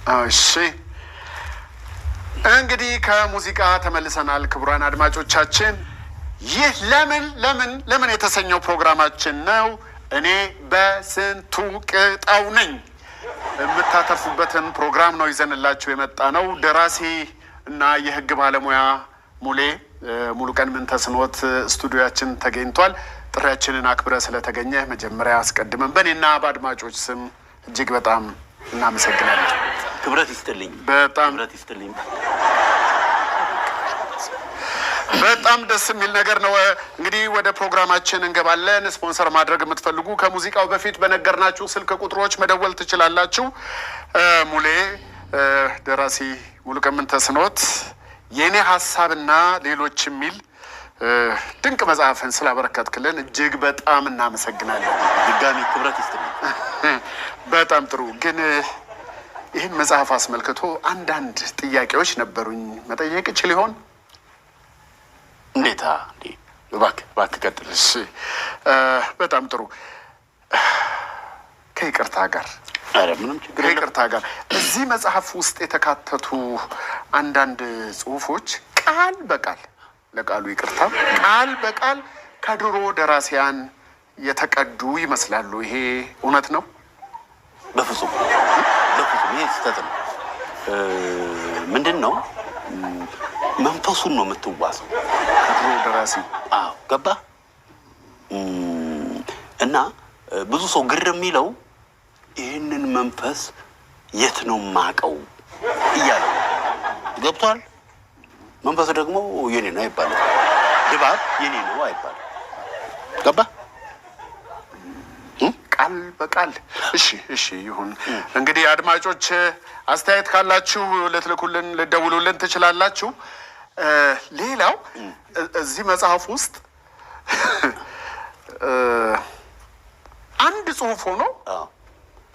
እሺ እንግዲህ ከሙዚቃ ተመልሰናል። ክቡራን አድማጮቻችን ይህ ለምን የተሰኘው ፕሮግራማችን ነው። እኔ በስንቱ ቅጣው ነኝ የምታተርፉበትን ፕሮግራም ነው ይዘንላችሁ የመጣ ነው። ደራሲ እና የህግ ባለሙያ ሙሉቀን ምንተስኖት ስቱዲዮአችን ተገኝቷል። ጥሪያችንን አክብረ ስለተገኘ መጀመሪያ አስቀድመን በእኔና በአድማጮች ስም እጅግ በጣም እናመሰግናለን። ክብረት ይስጥልኝ። በጣም ደስ የሚል ነገር ነው። እንግዲህ ወደ ፕሮግራማችን እንገባለን። ስፖንሰር ማድረግ የምትፈልጉ ከሙዚቃው በፊት በነገርናችሁ ስልክ ቁጥሮች መደወል ትችላላችሁ። ደራሲ ሙሉቀን ምንተስኖት የኔ ሀሳብና ሌሎች የሚል ድንቅ መጽሐፍን ስላበረከትክልን እጅግ በጣም እናመሰግናለን። ድጋሚ ክብረት ይስጥልኝ። በጣም ጥሩ። ግን ይህን መጽሐፍ አስመልክቶ አንዳንድ ጥያቄዎች ነበሩኝ። መጠየቅ እችል ይሆን? እንዴታ እንዴ! እባክህ ቀጥል። እሺ፣ በጣም ጥሩ። ከይቅርታ ጋር ምንም ችግር ከይቅርታ ጋር እዚህ መጽሐፍ ውስጥ የተካተቱ አንዳንድ ጽሁፎች ቃል በቃል ለቃሉ ይቅርታ ቃል በቃል ከድሮ ደራሲያን የተቀዱ ይመስላሉ። ይሄ እውነት ነው? በፍጹም ይሄ ስህተት ነው። ምንድን ነው መንፈሱን ነው የምትዋሰው ከድሮ ደራሲ። አዎ ገባ። እና ብዙ ሰው ግር የሚለው ይህንን መንፈስ የት ነው ማቀው እያለ ገብቷል። መንፈስ ደግሞ የኔ ነው አይባልም። ድባብ የኔ ነው አይባልም። ገባ። ቃል በቃል እሺ ይሁን። እንግዲህ አድማጮች አስተያየት ካላችሁ ልትልኩልን ልደውሉልን ትችላላችሁ። ሌላው እዚህ መጽሐፍ ውስጥ አንድ ጽሁፍ ሆኖ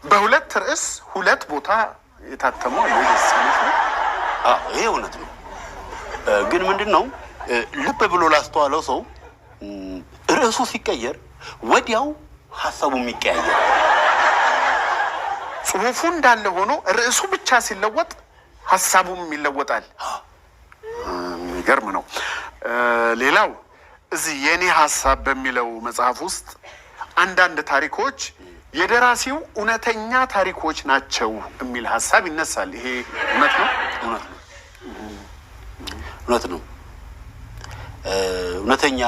በሁለት ርዕስ ሁለት ቦታ የታተመው ይሄ እውነት ነው። ግን ምንድን ነው ልብ ብሎ ላስተዋለው ሰው ርዕሱ ሲቀየር ወዲያው ሀሳቡ የሚቀያየር፣ ጽሁፉ እንዳለ ሆኖ ርዕሱ ብቻ ሲለወጥ ሀሳቡም ይለወጣል። የሚገርም ነው። ሌላው እዚህ የኔ ሀሳብ በሚለው መጽሐፍ ውስጥ አንዳንድ ታሪኮች የደራሲው እውነተኛ ታሪኮች ናቸው የሚል ሀሳብ ይነሳል። ይሄ እውነት ነው? እውነት ነው። እውነተኛ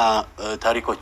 ታሪኮች